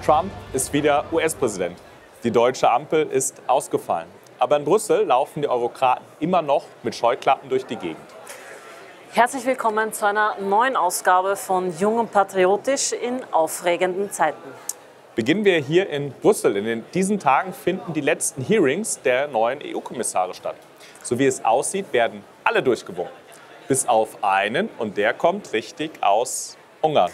Trump ist wieder US-Präsident. Die deutsche Ampel ist ausgefallen. Aber in Brüssel laufen die Eurokraten immer noch mit Scheuklappen durch die Gegend. Herzlich willkommen zu einer neuen Ausgabe von Jung und Patriotisch in aufregenden Zeiten. Beginnen wir hier in Brüssel. In diesen Tagen finden die letzten Hearings der neuen EU-Kommissare statt. So wie es aussieht, werden alle durchgewunken. Bis auf einen, und der kommt richtig aus Ungarn.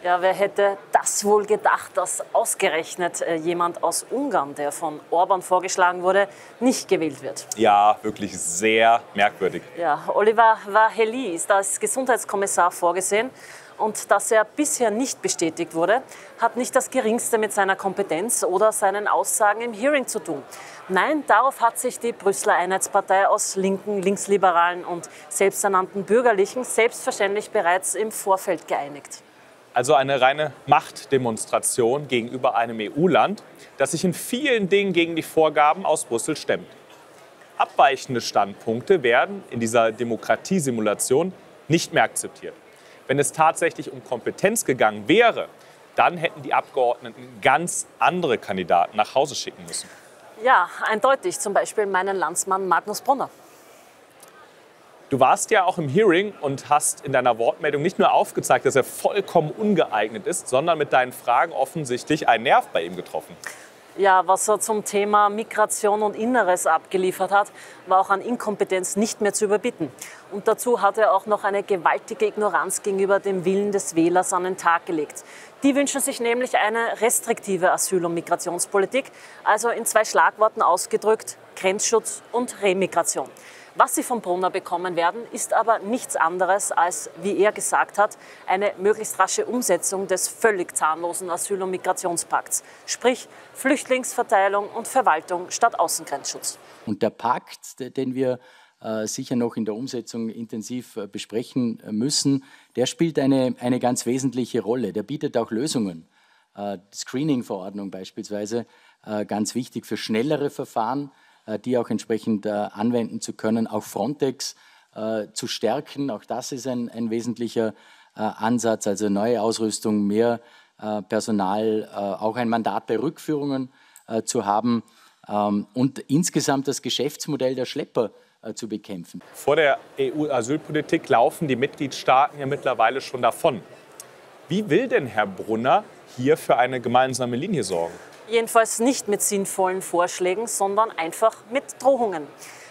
Ja, wer hätte das wohl gedacht, dass ausgerechnet jemand aus Ungarn, der von Orbán vorgeschlagen wurde, nicht gewählt wird? Ja, wirklich sehr merkwürdig. Ja, Oliver Várhelyi ist als Gesundheitskommissar vorgesehen. Und dass er bisher nicht bestätigt wurde, hat nicht das Geringste mit seiner Kompetenz oder seinen Aussagen im Hearing zu tun. Nein, darauf hat sich die Brüsseler Einheitspartei aus Linken, Linksliberalen und selbsternannten Bürgerlichen selbstverständlich bereits im Vorfeld geeinigt. Also eine reine Machtdemonstration gegenüber einem EU-Land, das sich in vielen Dingen gegen die Vorgaben aus Brüssel stemmt. Abweichende Standpunkte werden in dieser Demokratiesimulation nicht mehr akzeptiert. Wenn es tatsächlich um Kompetenz gegangen wäre, dann hätten die Abgeordneten ganz andere Kandidaten nach Hause schicken müssen. Ja, eindeutig. Zum Beispiel meinen Landsmann Magnus Brunner. Du warst ja auch im Hearing und hast in deiner Wortmeldung nicht nur aufgezeigt, dass er vollkommen ungeeignet ist, sondern mit deinen Fragen offensichtlich einen Nerv bei ihm getroffen. Ja, was er zum Thema Migration und Inneres abgeliefert hat, war auch an Inkompetenz nicht mehr zu überbieten. Und dazu hat er auch noch eine gewaltige Ignoranz gegenüber dem Willen des Wählers an den Tag gelegt. Die wünschen sich nämlich eine restriktive Asyl- und Migrationspolitik, also in 2 Schlagworten ausgedrückt: Grenzschutz und Remigration. Was sie von Brunner bekommen werden, ist aber nichts anderes als, wie er gesagt hat, eine möglichst rasche Umsetzung des völlig zahnlosen Asyl- und Migrationspakts. Sprich Flüchtlingsverteilung und Verwaltung statt Außengrenzschutz. Und der Pakt, den wir sicher noch in der Umsetzung intensiv besprechen müssen, der spielt eine ganz wesentliche Rolle. Der bietet auch Lösungen. Screening-Verordnung beispielsweise, ganz wichtig für schnellere Verfahren, die auch entsprechend anwenden zu können, auch Frontex zu stärken. Auch das ist ein wesentlicher Ansatz, also neue Ausrüstung, mehr Personal, auch ein Mandat bei Rückführungen zu haben und insgesamt das Geschäftsmodell der Schlepper zu bekämpfen. Vor der EU-Asylpolitik laufen die Mitgliedstaaten ja mittlerweile schon davon. Wie will denn Herr Brunner hier für eine gemeinsame Linie sorgen? Jedenfalls nicht mit sinnvollen Vorschlägen, sondern einfach mit Drohungen.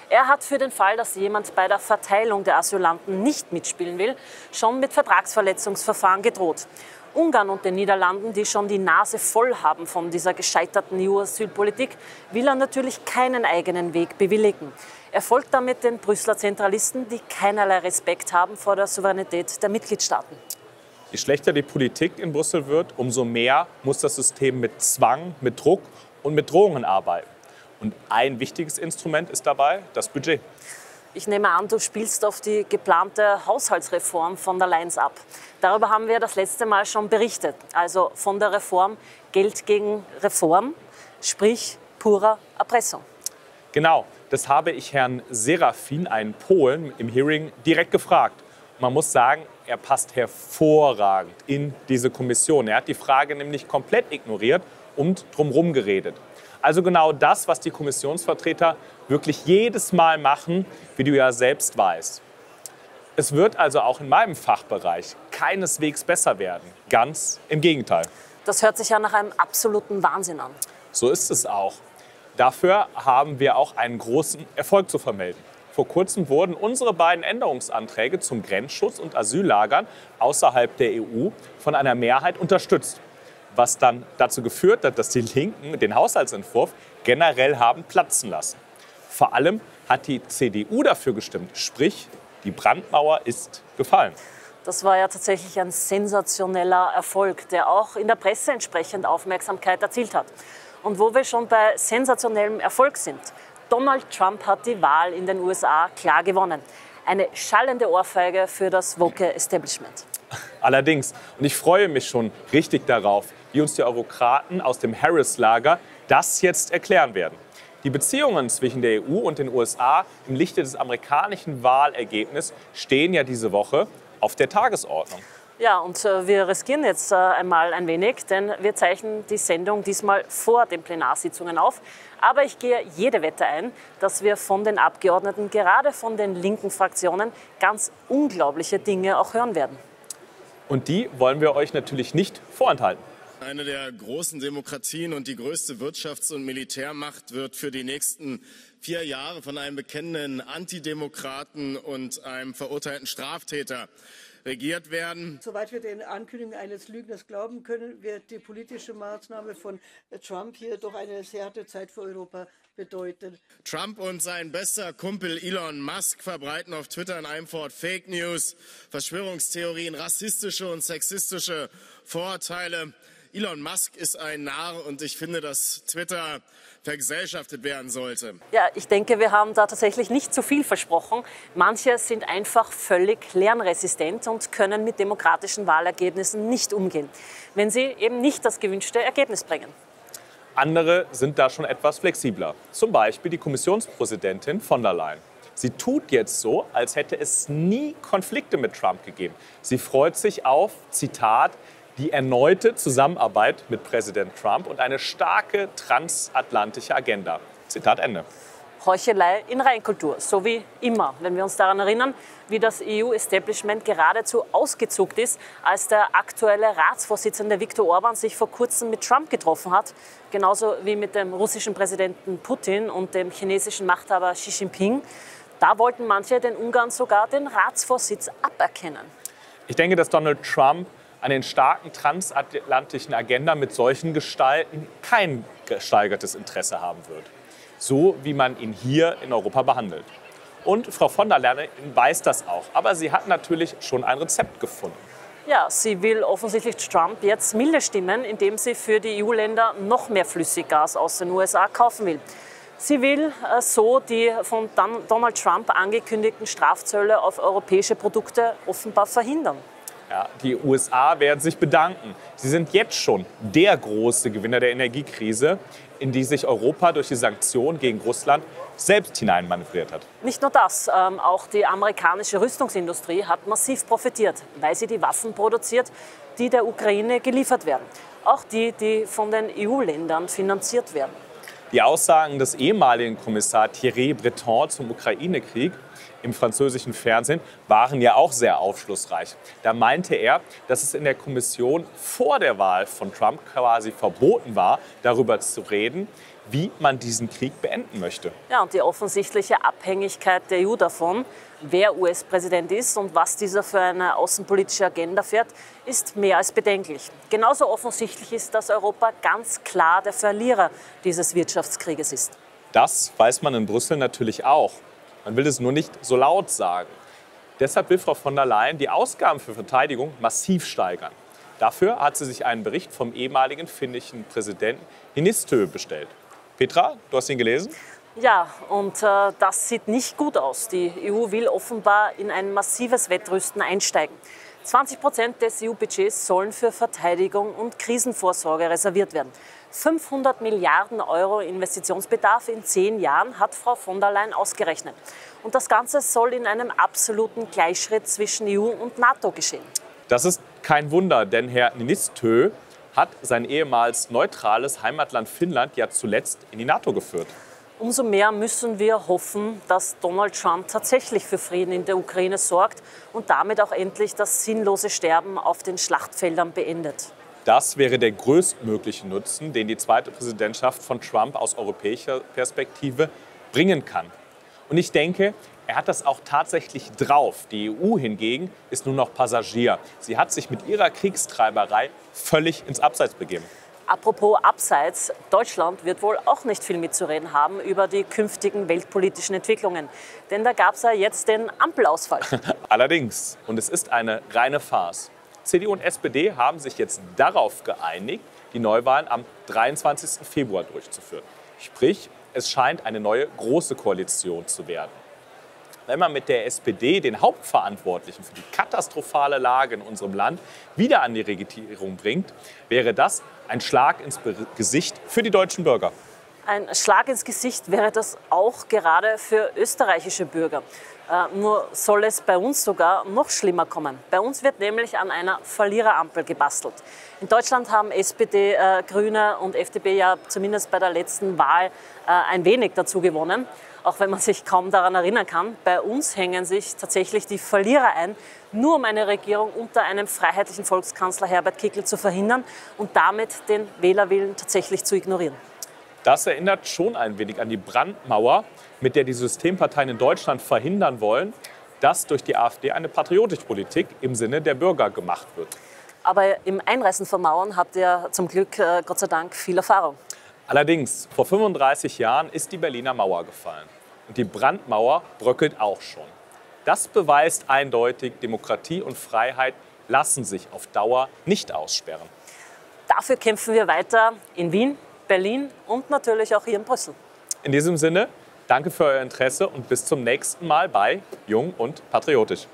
Er hat für den Fall, dass jemand bei der Verteilung der Asylanten nicht mitspielen will, schon mit Vertragsverletzungsverfahren gedroht. Ungarn und den Niederlanden, die schon die Nase voll haben von dieser gescheiterten EU-Asylpolitik, will er natürlich keinen eigenen Weg bewilligen. Er folgt damit den Brüsseler Zentralisten, die keinerlei Respekt haben vor der Souveränität der Mitgliedstaaten. Je schlechter die Politik in Brüssel wird, umso mehr muss das System mit Zwang, mit Druck und mit Drohungen arbeiten. Und ein wichtiges Instrument ist dabei das Budget. Ich nehme an, du spielst auf die geplante Haushaltsreform von der Leyen ab. Darüber haben wir das letzte Mal schon berichtet. Also von der Reform Geld gegen Reform, sprich purer Erpressung. Genau, das habe ich Herrn Serafin, einen Polen, im Hearing direkt gefragt. Man muss sagen, er passt hervorragend in diese Kommission. Er hat die Frage nämlich komplett ignoriert und drumherum geredet. Also genau das, was die Kommissionsvertreter wirklich jedes Mal machen, wie du ja selbst weißt. Es wird also auch in meinem Fachbereich keineswegs besser werden. Ganz im Gegenteil. Das hört sich ja nach einem absoluten Wahnsinn an. So ist es auch. Dafür haben wir auch einen großen Erfolg zu vermelden. Vor kurzem wurden unsere beiden Änderungsanträge zum Grenzschutz und Asyllagern außerhalb der EU von einer Mehrheit unterstützt. Was dann dazu geführt hat, dass die Linken den Haushaltsentwurf generell haben platzen lassen. Vor allem hat die CDU dafür gestimmt, sprich, die Brandmauer ist gefallen. Das war ja tatsächlich ein sensationeller Erfolg, der auch in der Presse entsprechend Aufmerksamkeit erzielt hat. Und wo wir schon bei sensationellem Erfolg sind: Donald Trump hat die Wahl in den USA klar gewonnen. Eine schallende Ohrfeige für das woke Establishment. Allerdings, und ich freue mich schon richtig darauf, wie uns die Eurokraten aus dem Harris-Lager das jetzt erklären werden. Die Beziehungen zwischen der EU und den USA im Lichte des amerikanischen Wahlergebnisses stehen ja diese Woche auf der Tagesordnung. Ja, und wir riskieren jetzt einmal ein wenig, denn wir zeichnen die Sendung diesmal vor den Plenarsitzungen auf. Aber ich gehe jede Wette ein, dass wir von den Abgeordneten, gerade von den linken Fraktionen, ganz unglaubliche Dinge auch hören werden. Und die wollen wir euch natürlich nicht vorenthalten. Eine der großen Demokratien und die größte Wirtschafts- und Militärmacht wird für die nächsten 4 Jahre von einem bekennenden Antidemokraten und einem verurteilten Straftäter regiert werden. Soweit wir den Ankündigungen eines Lügners glauben können, wird die politische Maßnahme von Trump hier doch eine sehr harte Zeit für Europa bedeuten. Trump und sein bester Kumpel Elon Musk verbreiten auf Twitter in einem Fort Fake News, Verschwörungstheorien, rassistische und sexistische Vorurteile. Elon Musk ist ein Narr und ich finde, dass Twitter vergesellschaftet werden sollte. Ja, ich denke, wir haben da tatsächlich nicht zu viel versprochen. Manche sind einfach völlig lernresistent und können mit demokratischen Wahlergebnissen nicht umgehen, wenn sie eben nicht das gewünschte Ergebnis bringen. Andere sind da schon etwas flexibler. Zum Beispiel die Kommissionspräsidentin von der Leyen. Sie tut jetzt so, als hätte es nie Konflikte mit Trump gegeben. Sie freut sich auf, Zitat, die erneute Zusammenarbeit mit Präsident Trump und eine starke transatlantische Agenda. Zitat Ende. Heuchelei in Reinkultur, so wie immer, wenn wir uns daran erinnern, wie das EU-Establishment geradezu ausgezuckt ist, als der aktuelle Ratsvorsitzende Viktor Orban sich vor kurzem mit Trump getroffen hat, genauso wie mit dem russischen Präsidenten Putin und dem chinesischen Machthaber Xi Jinping. Da wollten manche den Ungarn sogar den Ratsvorsitz aberkennen. Ich denke, dass Donald Trump an den starken transatlantischen Agenda mit solchen Gestalten kein gesteigertes Interesse haben wird. So wie man ihn hier in Europa behandelt. Und Frau von der Leyen weiß das auch. Aber sie hat natürlich schon ein Rezept gefunden. Ja, sie will offensichtlich Trump jetzt milde stimmen, indem sie für die EU-Länder noch mehr Flüssiggas aus den USA kaufen will. Sie will so die von Donald Trump angekündigten Strafzölle auf europäische Produkte offenbar verhindern. Ja, die USA werden sich bedanken. Sie sind jetzt schon der große Gewinner der Energiekrise, in die sich Europa durch die Sanktionen gegen Russland selbst hineinmanövriert hat. Nicht nur das, auch die amerikanische Rüstungsindustrie hat massiv profitiert, weil sie die Waffen produziert, die der Ukraine geliefert werden. Auch die, die von den EU-Ländern finanziert werden. Die Aussagen des ehemaligen Kommissars Thierry Breton zum Ukraine-Krieg im französischen Fernsehen waren ja auch sehr aufschlussreich. Da meinte er, dass es in der Kommission vor der Wahl von Trump quasi verboten war, darüber zu reden, wie man diesen Krieg beenden möchte. Ja, und die offensichtliche Abhängigkeit der EU davon, wer US-Präsident ist und was dieser für eine außenpolitische Agenda fährt, ist mehr als bedenklich. Genauso offensichtlich ist, dass Europa ganz klar der Verlierer dieses Wirtschaftskrieges ist. Das weiß man in Brüssel natürlich auch. Man will es nur nicht so laut sagen. Deshalb will Frau von der Leyen die Ausgaben für Verteidigung massiv steigern. Dafür hat sie sich einen Bericht vom ehemaligen finnischen Präsidenten Niinistö bestellt. Petra, du hast ihn gelesen? Ja, und das sieht nicht gut aus. Die EU will offenbar in ein massives Wettrüsten einsteigen. 20% des EU-Budgets sollen für Verteidigung und Krisenvorsorge reserviert werden. 500 Milliarden Euro Investitionsbedarf in 10 Jahren hat Frau von der Leyen ausgerechnet. Und das Ganze soll in einem absoluten Gleichschritt zwischen EU und NATO geschehen. Das ist kein Wunder, denn Herr Niinistö hat sein ehemals neutrales Heimatland Finnland ja zuletzt in die NATO geführt. Umso mehr müssen wir hoffen, dass Donald Trump tatsächlich für Frieden in der Ukraine sorgt und damit auch endlich das sinnlose Sterben auf den Schlachtfeldern beendet. Das wäre der größtmögliche Nutzen, den die zweite Präsidentschaft von Trump aus europäischer Perspektive bringen kann. Und ich denke, er hat das auch tatsächlich drauf. Die EU hingegen ist nur noch Passagier. Sie hat sich mit ihrer Kriegstreiberei völlig ins Abseits begeben. Apropos Abseits, Deutschland wird wohl auch nicht viel mitzureden haben über die künftigen weltpolitischen Entwicklungen. Denn da gab es ja jetzt den Ampelausfall. Allerdings, und es ist eine reine Farce. CDU und SPD haben sich jetzt darauf geeinigt, die Neuwahlen am 23. Februar durchzuführen. Sprich, es scheint eine neue große Koalition zu werden. Wenn man mit der SPD den Hauptverantwortlichen für die katastrophale Lage in unserem Land wieder an die Regierung bringt, wäre das ein Schlag ins Gesicht für die deutschen Bürger. Ein Schlag ins Gesicht wäre das auch gerade für österreichische Bürger. Nur soll es bei uns sogar noch schlimmer kommen. Bei uns wird nämlich an einer Verliererampel gebastelt. In Deutschland haben SPD, Grüne und FDP ja zumindest bei der letzten Wahl ein wenig dazu gewonnen, auch wenn man sich kaum daran erinnern kann. Bei uns hängen sich tatsächlich die Verlierer ein, nur um eine Regierung unter einem freiheitlichen Volkskanzler Herbert Kickl zu verhindern und damit den Wählerwillen tatsächlich zu ignorieren. Das erinnert schon ein wenig an die Brandmauer, mit der die Systemparteien in Deutschland verhindern wollen, dass durch die AfD eine patriotische Politik im Sinne der Bürger gemacht wird. Aber im Einreißen von Mauern habt ihr zum Glück, Gott sei Dank, viel Erfahrung. Allerdings, vor 35 Jahren ist die Berliner Mauer gefallen. Und die Brandmauer bröckelt auch schon. Das beweist eindeutig, Demokratie und Freiheit lassen sich auf Dauer nicht aussperren. Dafür kämpfen wir weiter in Wien, Berlin und natürlich auch hier in Brüssel. In diesem Sinne, danke für euer Interesse und bis zum nächsten Mal bei Jung und Patriotisch.